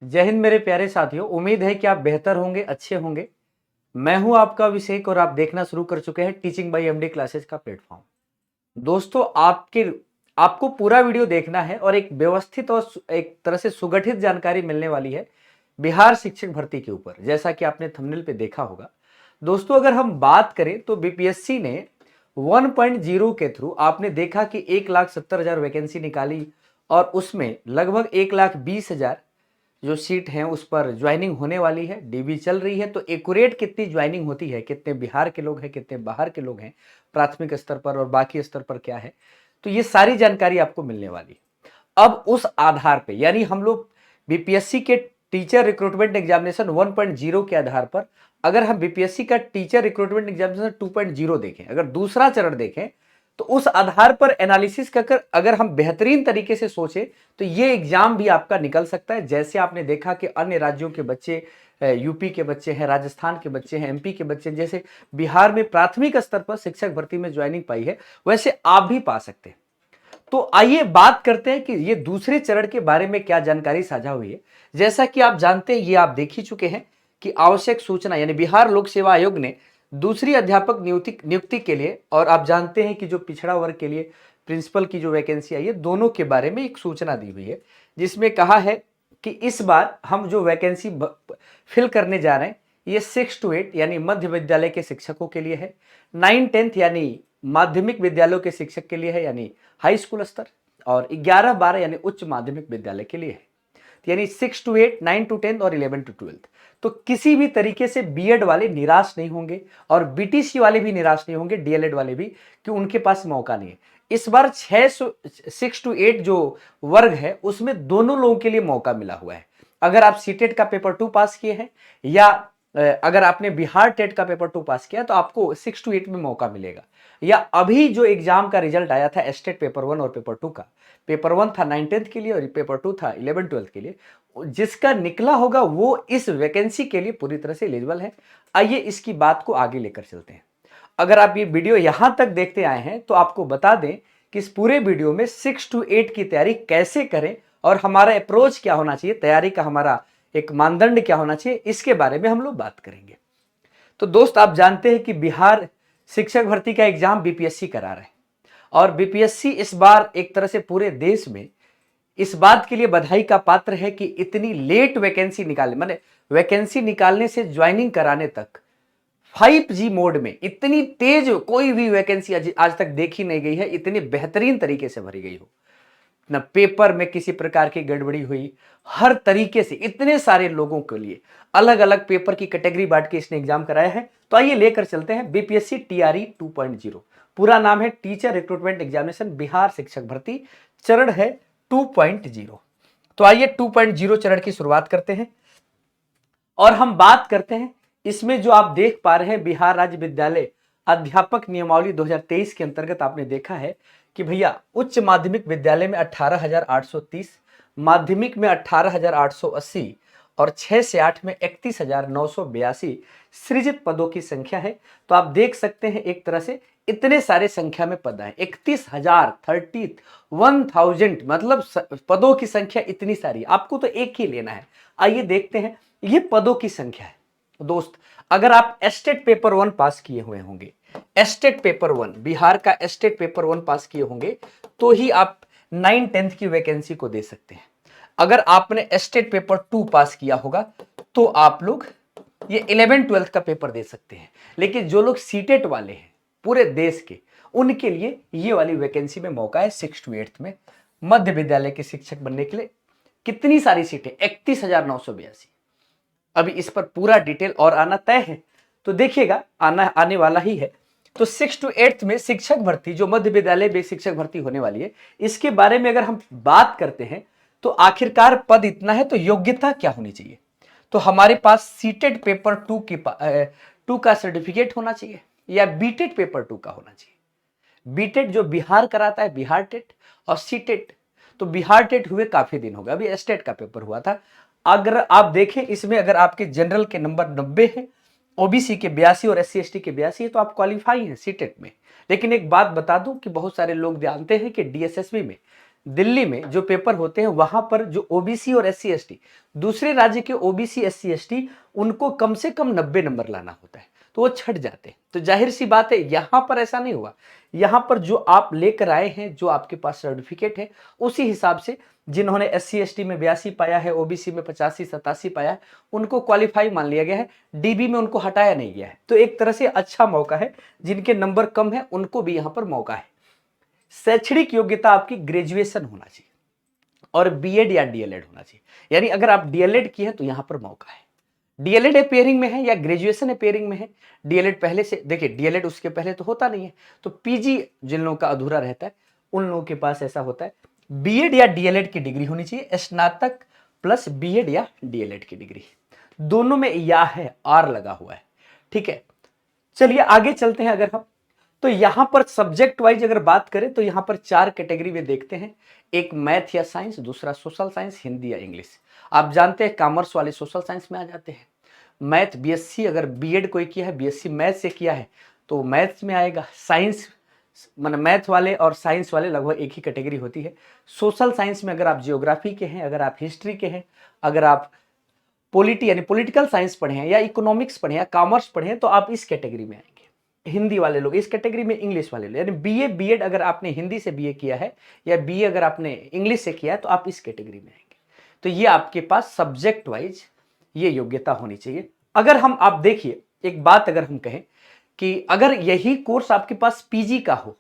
जय हिंद मेरे प्यारे साथियों। उम्मीद है कि आप बेहतर होंगे, अच्छे होंगे। मैं हूं आपका अभिषेक और आप देखना शुरू कर चुके हैं टीचिंग बाय एमडी क्लासेस का प्लेटफॉर्म। दोस्तों, आपको पूरा वीडियो देखना है और एक व्यवस्थित और एक तरह से सुगठित जानकारी मिलने वाली है बिहार शिक्षक भर्ती के ऊपर, जैसा कि आपने थंबनेल पे देखा होगा। दोस्तों, अगर हम बात करें तो बीपीएससी ने 1.0 के थ्रू आपने देखा कि 1,70,000 वैकेंसी निकाली और उसमें लगभग 1,20,000 जो सीट हैं उस पर ज्वाइनिंग होने वाली है, डीबी चल रही है। तो एक्यूरेट कितनी ज्वाइनिंग होती है, कितने बिहार के लोग हैं, कितने बाहर के लोग हैं, प्राथमिक स्तर पर और बाकी स्तर पर क्या है, तो ये सारी जानकारी आपको मिलने वाली है। अब उस आधार पे यानी हम लोग बीपीएससी के टीचर रिक्रूटमेंट एग्जामिनेशन 1.0 के आधार पर अगर हम बीपीएससी का टीचर रिक्रूटमेंट एग्जामिनेशन 2.0 देखें, अगर दूसरा चरण देखें, तो उस आधार पर एनालिसिस कर अगर हम बेहतरीन तरीके से सोचें तो ये एग्जाम भी आपका निकल सकता है। जैसे आपने देखा कि अन्य राज्यों के बच्चे, यूपी के बच्चे हैं, राजस्थान के बच्चे हैं, एमपी के बच्चे, जैसे बिहार में प्राथमिक स्तर पर शिक्षक भर्ती में ज्वाइनिंग पाई है, वैसे आप भी पा सकते हैं। तो आइए बात करते हैं कि ये दूसरे चरण के बारे में क्या जानकारी साझा हुई है। जैसा कि आप जानते हैं, ये आप देख ही चुके हैं कि आवश्यक सूचना यानी बिहार लोक सेवा आयोग ने दूसरी अध्यापक नियुक्ति के लिए, और आप जानते हैं कि जो पिछड़ा वर्ग के लिए प्रिंसिपल की जो वैकेंसी आई है, दोनों के बारे में एक सूचना दी हुई है, जिसमें कहा है कि इस बार हम जो वैकेंसी फिल करने जा रहे हैं ये 6 to 8 यानी मध्य विद्यालय के शिक्षकों के लिए है, 9-10 यानी माध्यमिक विद्यालयों के शिक्षक के लिए है यानी हाई स्कूल स्तर, और 11-12 यानी उच्च माध्यमिक विद्यालय के लिए है। यानी 6 to 8, 9 to 10 और 11 to 12। तो किसी भी तरीके से बीएड वाले निराश नहीं होंगे और बीटीसी वाले भी निराश नहीं होंगे, डीएलएड वाले भी, कि उनके पास मौका नहीं है। इस बार 6 to 8 जो वर्ग है उसमें दोनों लोगों के लिए मौका मिला हुआ है। अगर आप सीटेट का पेपर 2 पास किए हैं या अगर आपने बिहार टेट का पेपर 2 पास किया तो आपको 6 to 8 में मौका मिलेगा। या अभी जो एग्जाम का रिजल्ट आया था एस्टेट पेपर 1 और पेपर 2 का, पेपर 1 था 9-10 के लिए और पेपर 2 था 11-12 के लिए, जिसका निकला होगा वो इस वैकेंसी के लिए पूरी तरह से एलिजिबल है। आइए इसकी बात को आगे लेकर चलते हैं। अगर आप ये वीडियो यहां तक देखते आए हैं तो आपको बता दें कि इस पूरे वीडियो में 6 to 8 की तैयारी कैसे करें और हमारा अप्रोच क्या होना चाहिए, तैयारी का हमारा एक मानदंड क्या होना चाहिए, इसके बारे में हम लोग बात करेंगे। तो दोस्त, आप जानते हैं कि बिहार शिक्षक भर्ती का एग्जाम बीपीएससी करा रहे हैं और बीपीएससी इस बार एक तरह से पूरे देश में इस बात के लिए बधाई का पात्र है कि इतनी लेट वैकेंसी निकालने, माने वैकेंसी निकालने से ज्वाइनिंग कराने तक 5G मोड में इतनी तेज कोई भी वैकेंसी आज तक देखी नहीं गई है, इतनी बेहतरीन तरीके से भरी गई हो, न पेपर में किसी प्रकार की गड़बड़ी हुई, हर तरीके से इतने सारे लोगों के लिए अलग अलग पेपर की कैटेगरी बांट के इसने एग्जाम कराया है। तो आइए लेकर चलते हैं बीपीएससी टीआरई 2.0। पूरा नाम है टीचर रिक्रूटमेंट एग्जामिनेशन बिहार शिक्षक भर्ती, चरण है 2.0। तो आइए 2.0 चरण की शुरुआत करते हैं और हम बात करते हैं इसमें जो आप देख पा रहे हैं बिहार राज्य विद्यालय अध्यापक नियमावली 2023 के अंतर्गत आपने देखा है कि भैया उच्च माध्यमिक विद्यालय में 18,830, माध्यमिक में 18,880 और 6 से 8 में 31,982 सृजित पदों की संख्या है। तो आप देख सकते हैं एक तरह से इतने सारे संख्या में पद है, 31,000 31,000 मतलब पदों की संख्या इतनी सारी, आपको तो एक ही लेना है। आइए देखते हैं ये पदों की संख्या है। दोस्त, अगर आप एस्टेट पेपर 1 पास किए हुए होंगे, एस्टेट पेपर 1 बिहार का एस्टेट पेपर 1 पास किए होंगे तो ही आप 9-10 की वैकेंसी को दे सकते हैं। अगर आपने एस्टेट पेपर 2 पास किया होगा तो आप लोग ये 11-12 का पेपर दे सकते हैं। लेकिन जो लोग सीटेट वाले हैं पूरे देश के, उनके लिए ये वाली वैकेंसी में मौका है 6 to 8 में मध्य विद्यालय के शिक्षक बनने के लिए। कितनी सारी सीटें, 31,982। अभी इस पर पूरा डिटेल और आना तय है, तो देखिएगा आने वाला ही है। तो 6 to 8 में शिक्षक भर्ती जो मध्य विद्यालय में शिक्षक भर्ती होने वाली है, इसके बारे में अगर हम बात करते हैं तो आखिरकार पद इतना है तो योग्यता क्या होनी चाहिए। तो हमारे पास सीटेट पेपर 2 का सर्टिफिकेट होना चाहिए या बीटेट पेपर 2 का होना चाहिए। बीटेट जो बिहार कराता है बिहार टेट, और सीटेट तो बिहार टेट हुए काफी दिन हो गए, अभी एस्टेट का पेपर हुआ था। अगर आप देखें इसमें अगर आपके जनरल के नंबर 90 है, ओबीसी के 82 और SC ST के 82 है तो आप क्वालिफाई हैं सीटेट में। लेकिन एक बात बता दूं कि बहुत सारे लोग जानते हैं कि डीएसएसबी में दिल्ली में जो पेपर होते हैं वहां पर जो ओबीसी और एससी एसटी, दूसरे राज्य के ओबीसी एससी एसटी, उनको कम से कम 90 नंबर लाना होता है, तो वो छट जाते हैं। तो जाहिर सी बात है यहां पर ऐसा नहीं हुआ। यहां पर जो आप लेकर आए हैं, जो आपके पास सर्टिफिकेट है, उसी हिसाब से जिन्होंने एससी एसटी में 82 पाया है, ओबीसी में 85 87 पाया है, उनको क्वालिफाई मान लिया गया है, डीबी में उनको हटाया नहीं गया है। तो एक तरह से अच्छा मौका है, जिनके नंबर कम है उनको भी यहां पर मौका है। शैक्षणिक योग्यता आपकी ग्रेजुएशन होना चाहिए और बीएड या डीएलएड होना चाहिए। यानी अगर आप डीएलएड किए हैं तो यहां पर मौका है। डीएलएड अपेयरिंग में है या ग्रेजुएशन अपेयरिंग में है, डीएलएड पहले से, देखिए डीएलएड उसके पहले तो होता नहीं है, तो पीजी जिन लोगों का अधूरा रहता है उन लोगों के पास ऐसा होता है। बीएड या डीएलएड की डिग्री होनी चाहिए, स्नातक प्लस बीएड या डीएलएड की डिग्री, दोनों में या है, आर लगा हुआ है। ठीक है, चलिए आगे चलते हैं। अगर हम तो यहां पर सब्जेक्ट वाइज अगर बात करें तो यहां पर 4 कैटेगरी में देखते हैं, एक मैथ या साइंस, दूसरा सोशल साइंस, हिंदी या इंग्लिश। आप जानते हैं कॉमर्स वाले सोशल साइंस में आ जाते हैं, मैथ बीएससी अगर बीएड कोई किया है, बीएससी मैथ से किया है तो मैथ्स में आएगा। साइंस मतलब मैथ वाले और साइंस वाले लगभग एक ही कैटेगरी होती है। सोशल साइंस में अगर आप जियोग्राफी के हैं, अगर आप हिस्ट्री के हैं, अगर आप पॉलिटी यानी पॉलिटिकल साइंस पढ़े हैं या इकोनॉमिक्स पढ़े हैं, कॉमर्स पढ़े हैं, तो आप इस कैटेगरी में आएंगे। हिंदी वाले लोग इस कैटेगरी में, इंग्लिश वाले लोग यानी बीए बीएड अगर आपने हिंदी से बीए किया है या बीए अगर आपने इंग्लिश से किया है तो आप इस कैटेगरी में आएंगे। तो ये आपके पास सब्जेक्ट वाइज ये योग्यता होनी चाहिए। अगर हम आप देखिए एक बात अगर हम कहें कि अगर यही कोर्स आपके पास पीजी का हो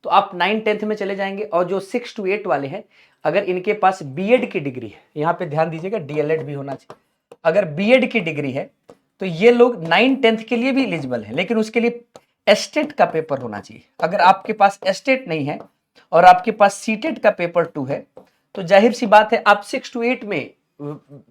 तो आप 9-10 में चले जाएंगे, और जो 6 to 8 वाले हैं अगर इनके पास बीएड की डिग्री है, यहाँ पे ध्यान दीजिएगा डीएलएड भी होना चाहिए, अगर बीएड की डिग्री है तो ये लोग 9-10 के लिए भी एलिजिबल है, लेकिन उसके लिए एस्टेट का पेपर होना चाहिए। अगर आपके पास एस्टेट नहीं है और आपके पास सीटेट का पेपर 2 है तो जाहिर सी बात है आप 6 to 8 में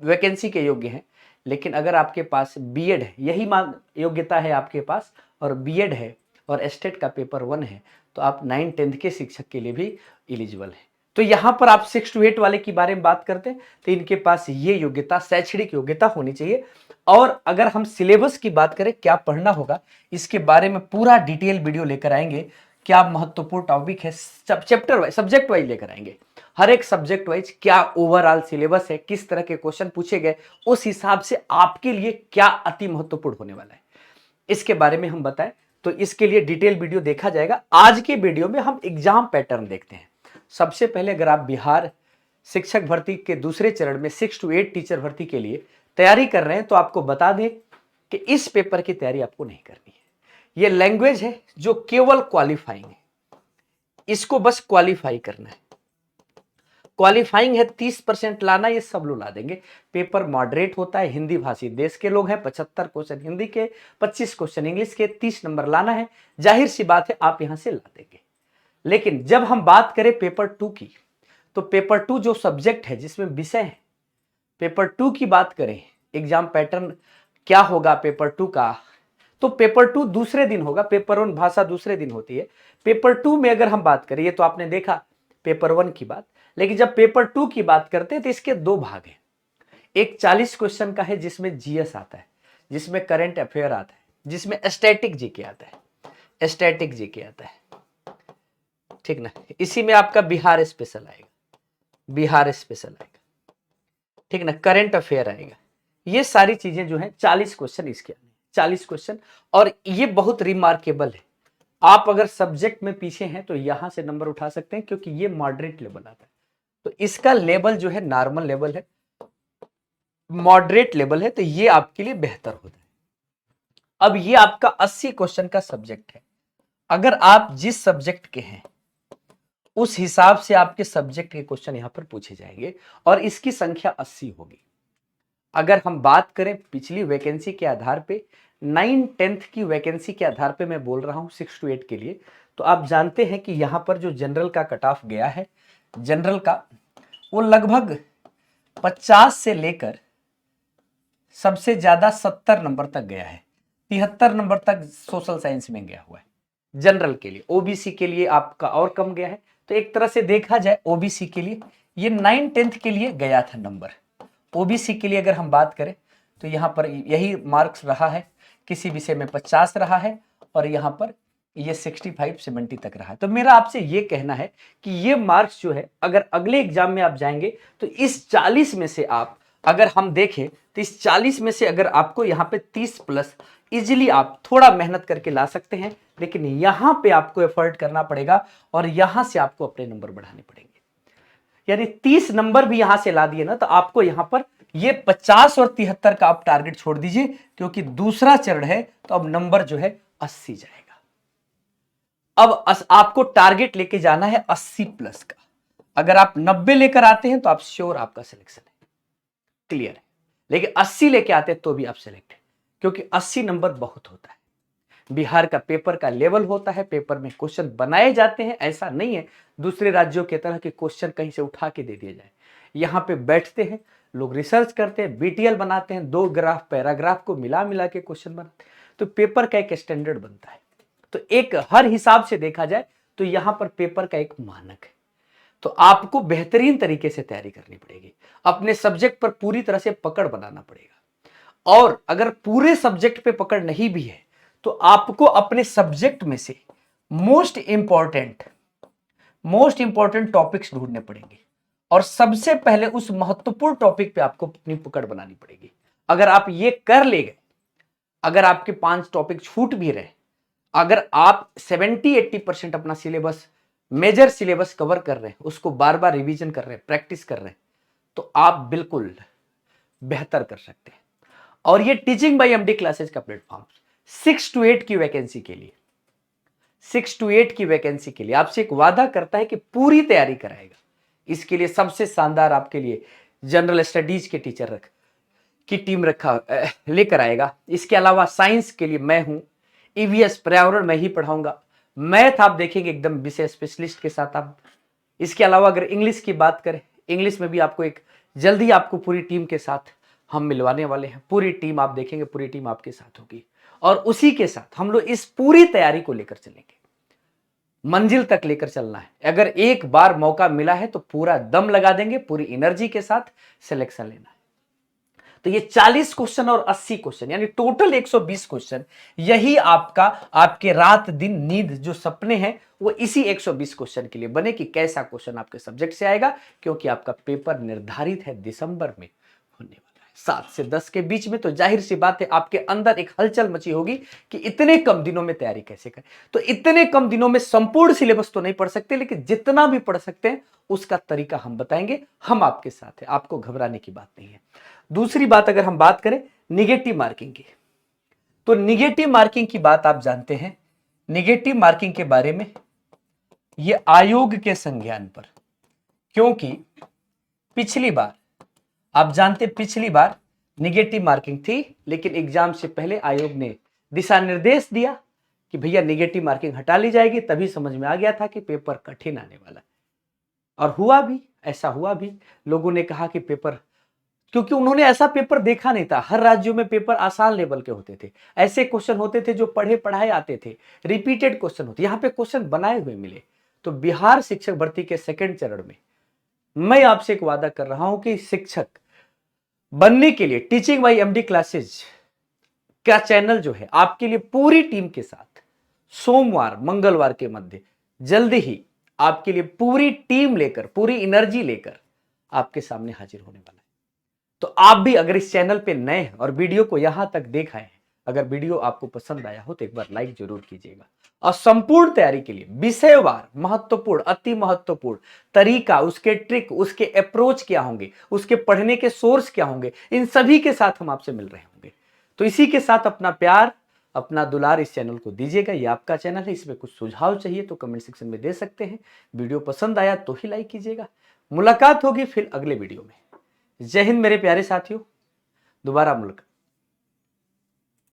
वैकेंसी के योग्य हैं। लेकिन अगर आपके पास बीएड है, यही योग्यता है आपके पास, और बीएड है और एस्टेट का पेपर 1 है, तो आप 9-10 के शिक्षक के लिए भी एलिजिबल है। तो यहां पर आप 6 to 8 वाले की बारे में बात करते हैं तो इनके पास ये योग्यता, शैक्षणिक योग्यता होनी चाहिए। और अगर हम सिलेबस की बात करें, क्या पढ़ना होगा, इसके बारे में पूरा डिटेल वीडियो लेकर आएंगे। क्या महत्वपूर्ण टॉपिक है, चैप्टर वाइज, सब्जेक्ट वाइज लेकर आएंगे। हर एक सब्जेक्ट वाइज क्या ओवरऑल सिलेबस है, किस तरह के क्वेश्चन पूछे गए, उस हिसाब से आपके लिए क्या अति महत्वपूर्ण होने वाला है, इसके बारे में हम बताएं। तो इसके लिए डिटेल वीडियो देखा जाएगा। आज के वीडियो में हम एग्जाम पैटर्न देखते हैं। सबसे पहले अगर आप बिहार शिक्षक भर्ती के दूसरे चरण में 6 to 8 टीचर भर्ती के लिए तैयारी कर रहे हैं तो आपको बता दें कि इस पेपर की तैयारी आपको नहीं करनी है। ये लैंग्वेज है जो केवल क्वालिफाइंग है, इसको बस क्वालिफाई करना है। क्वालिफाइंग है, 30% लाना, ये सब लोग ला देंगे। पेपर मॉडरेट होता है, हिंदी भाषी देश के लोग हैं, 75 क्वेश्चन हिंदी के, 25 क्वेश्चन इंग्लिश के, 30 नंबर लाना है। जाहिर सी बात है आप यहां से ला देंगे। लेकिन जब हम बात करें पेपर 2 की, तो पेपर 2 जो सब्जेक्ट है जिसमें विषय है, पेपर 2 की बात करें, एग्जाम पैटर्न क्या होगा पेपर 2 का, तो पेपर 2 दूसरे दिन होगा। पेपर 1 भाषा दूसरे दिन होती है। पेपर 2 में अगर हम बात करें, ये तो आपने देखा पेपर 1 की बात, लेकिन जब पेपर 2 की बात करते हैं तो इसके 2 भाग हैं। एक 40 क्वेश्चन का है जिसमें जीएस आता है, जिसमें करंट अफेयर आता है, जिसमें स्टैटिक जीके आता है, स्टैटिक जीके आता है, ठीक ना। इसी में आपका बिहार स्पेशल आएगा, बिहार स्पेशल आएगा, ठीक ना, करंट अफेयर आएगा। ये सारी चीजें जो है 40 क्वेश्चन इसके आने, 40 क्वेश्चन। और ये बहुत रिमार्केबल है। आप अगर सब्जेक्ट में पीछे हैं तो यहां से नंबर उठा सकते हैं, क्योंकि ये मॉडरेट लेवल आता है। तो इसका लेवल जो है नॉर्मल लेवल है, मॉडरेट लेवल है, तो ये आपके लिए बेहतर होता है। अब ये आपका 80 क्वेश्चन का सब्जेक्ट है। अगर आप जिस सब्जेक्ट के हैं उस हिसाब से आपके सब्जेक्ट के क्वेश्चन यहां पर पूछे जाएंगे, और इसकी संख्या 80 होगी। अगर हम बात करें पिछली वैकेंसी के आधार पे, 9-10 की वैकेंसी के आधार पे मैं बोल रहा हूं 6 to 8 के लिए, तो आप जानते हैं कि यहां पर जो जनरल का कट ऑफ गया है, जनरल का वो लगभग 50 से लेकर सबसे ज्यादा 70 नंबर तक गया है, 73 नंबर तक सोशल साइंस में गया हुआ है जनरल के लिए। ओबीसी के लिए आपका और कम गया है। तो एक तरह से देखा जाए ओबीसी के लिए ये 9-10 के लिए गया था नंबर। ओबीसी के लिए अगर हम बात करें तो यहाँ पर यही मार्क्स रहा है, किसी विषय में 50 रहा है और यहाँ पर ये 65-70 तक रहा है। तो मेरा आपसे ये कहना है कि ये मार्क्स जो है अगर अगले एग्जाम में आप जाएंगे तो इस 40 में से आप, अगर हम देखें तो इस 40 में से अगर आपको यहाँ पे 30 प्लस इजिली आप थोड़ा मेहनत करके ला सकते हैं, लेकिन यहां पे आपको एफर्ट करना पड़ेगा और यहां से आपको अपने नंबर बढ़ाने पड़ेंगे। यानी 30 नंबर भी यहां से ला दिए ना तो आपको यहां पर ये 50 और 73 का आप टारगेट छोड़ दीजिए, क्योंकि दूसरा चरण है तो अब नंबर जो है 80 जाएगा। अब आपको टारगेट लेके जाना है 80 प्लस का। अगर आप 90 लेकर आते हैं तो आप श्योर आपका सिलेक्शन है, क्लियर है। लेकिन 80 लेके आते हैं तो भी आप सिलेक्ट है, क्योंकि 80 नंबर बहुत होता है। बिहार का पेपर का लेवल होता है, पेपर में क्वेश्चन बनाए जाते हैं, ऐसा नहीं है दूसरे राज्यों की तरह के क्वेश्चन कहीं से उठा के दे दिए जाए। यहां पे बैठते हैं लोग, रिसर्च करते हैं, बीटीएल बनाते हैं, 2 ग्राफ पैराग्राफ को मिला मिला के क्वेश्चन बनाते हैं, तो पेपर का एक स्टैंडर्ड बनता है। तो एक हर हिसाब से देखा जाए तो यहां पर पेपर का एक मानक है। तो आपको बेहतरीन तरीके से तैयारी करनी पड़ेगी, अपने सब्जेक्ट पर पूरी तरह से पकड़ बनाना पड़ेगा। और अगर पूरे सब्जेक्ट पे पकड़ नहीं भी है तो आपको अपने सब्जेक्ट में से मोस्ट इंपॉर्टेंट टॉपिक्स ढूंढने पड़ेंगे और सबसे पहले उस महत्वपूर्ण टॉपिक पे आपको अपनी पकड़ बनानी पड़ेगी। अगर आप ये कर ले गए, अगर आपके 5 टॉपिक छूट भी रहे, अगर आप 70-80% अपना सिलेबस, मेजर सिलेबस कवर कर रहे हैं, उसको बार बार रिवीजन कर रहे हैं, प्रैक्टिस कर रहे हैं, तो आप बिल्कुल बेहतर कर सकते हैं। और ये टीचिंग बाय एमडी क्लासेस का प्लेटफॉर्म 6 to 8 की वैकेंसी के लिए, 6 to 8 की वैकेंसी के लिए आपसे एक वादा करता है कि पूरी तैयारी कराएगा। इसके लिए सबसे शानदार आपके लिए जनरल स्टडीज के टीचर की टीम लेकर आएगा। इसके अलावा साइंस के लिए मैं हूं, ईवीएस पर्यावरण मैं ही पढ़ाऊंगा, मैथ आप देखेंगे एकदम विषय स्पेशलिस्ट के साथ आप। इसके अलावा अगर इंग्लिश की बात करें, इंग्लिश में भी आपको एक जल्दी आपको पूरी टीम के साथ हम मिलवाने वाले हैं। पूरी टीम आप देखेंगे, पूरी टीम आपके साथ होगी और उसी के साथ हम लोग इस पूरी तैयारी को लेकर चलेंगे, मंजिल तक लेकर चलना है। अगर एक बार मौका मिला है तो पूरा दम लगा देंगे, पूरी एनर्जी के साथ सिलेक्शन लेना है। तो ये 40 क्वेश्चन और 80 क्वेश्चन यानी टोटल 120 क्वेश्चन, यही आपका आपके रात दिन नींद जो सपने हैं वो इसी 120 क्वेश्चन के लिए बने कि कैसा क्वेश्चन आपके सब्जेक्ट से आएगा, क्योंकि आपका पेपर निर्धारित है दिसंबर में होने वाला है 7 से 10 के बीच में। तो जाहिर सी बात है आपके अंदर एक हलचल मची होगी कि इतने कम दिनों में तैयारी कैसे करें। तो इतने कम दिनों में संपूर्ण सिलेबस तो नहीं पढ़ सकते, लेकिन जितना भी पढ़ सकते हैं उसका तरीका हम बताएंगे, हम आपके साथ हैं, आपको घबराने की बात नहीं है। दूसरी बात अगर हम बात करें निगेटिव मार्किंग की, तो निगेटिव मार्किंग की बात आप जानते हैं, निगेटिव मार्किंग के बारे में ये आयोग के संज्ञान पर, क्योंकि पिछली बार आप जानते, पिछली बार निगेटिव मार्किंग थी, लेकिन एग्जाम से पहले आयोग ने दिशा निर्देश दिया कि भैया निगेटिव मार्किंग हटा ली जाएगी। तभी समझ में आ गया था कि पेपर कठिन आने वाला है, और हुआ भी, ऐसा हुआ भी। लोगों ने कहा कि पेपर, क्योंकि उन्होंने ऐसा पेपर देखा नहीं था। हर राज्यों में पेपर आसान लेवल के होते थे, ऐसे क्वेश्चन होते थे जो पढ़े पढ़ाए आते थे, रिपीटेड क्वेश्चन होते, यहाँ पे क्वेश्चन बनाए हुए मिले। तो बिहार शिक्षक भर्ती के सेकंड चरण में मैं आपसे एक वादा कर रहा हूं कि शिक्षक बनने के लिए टीचिंग बाय एमडी क्लासेस का चैनल जो है आपके लिए पूरी टीम के साथ सोमवार मंगलवार के मध्य जल्दी ही आपके लिए पूरी टीम लेकर, पूरी एनर्जी लेकर आपके सामने हाजिर होने वाला है। तो आप भी अगर इस चैनल पे नए हैं और वीडियो को यहां तक देखा है, अगर वीडियो आपको पसंद आया हो तो एक बार लाइक जरूर कीजिएगा। और संपूर्ण तैयारी के लिए विषयवार महत्वपूर्ण, अति महत्वपूर्ण तरीका, उसके ट्रिक, उसके अप्रोच क्या होंगे, उसके पढ़ने के सोर्स क्या होंगे, इन सभी के साथ हम आपसे मिल रहे होंगे। तो इसी के साथ अपना प्यार, अपना दुलार इस चैनल को दीजिएगा। ये आपका चैनल है, इसमें कुछ सुझाव चाहिए तो कमेंट सेक्शन में दे सकते हैं। वीडियो पसंद आया तो ही लाइक कीजिएगा। मुलाकात होगी फिर अगले वीडियो में। जय हिंद मेरे प्यारे साथियों, दोबारा मुलाकात।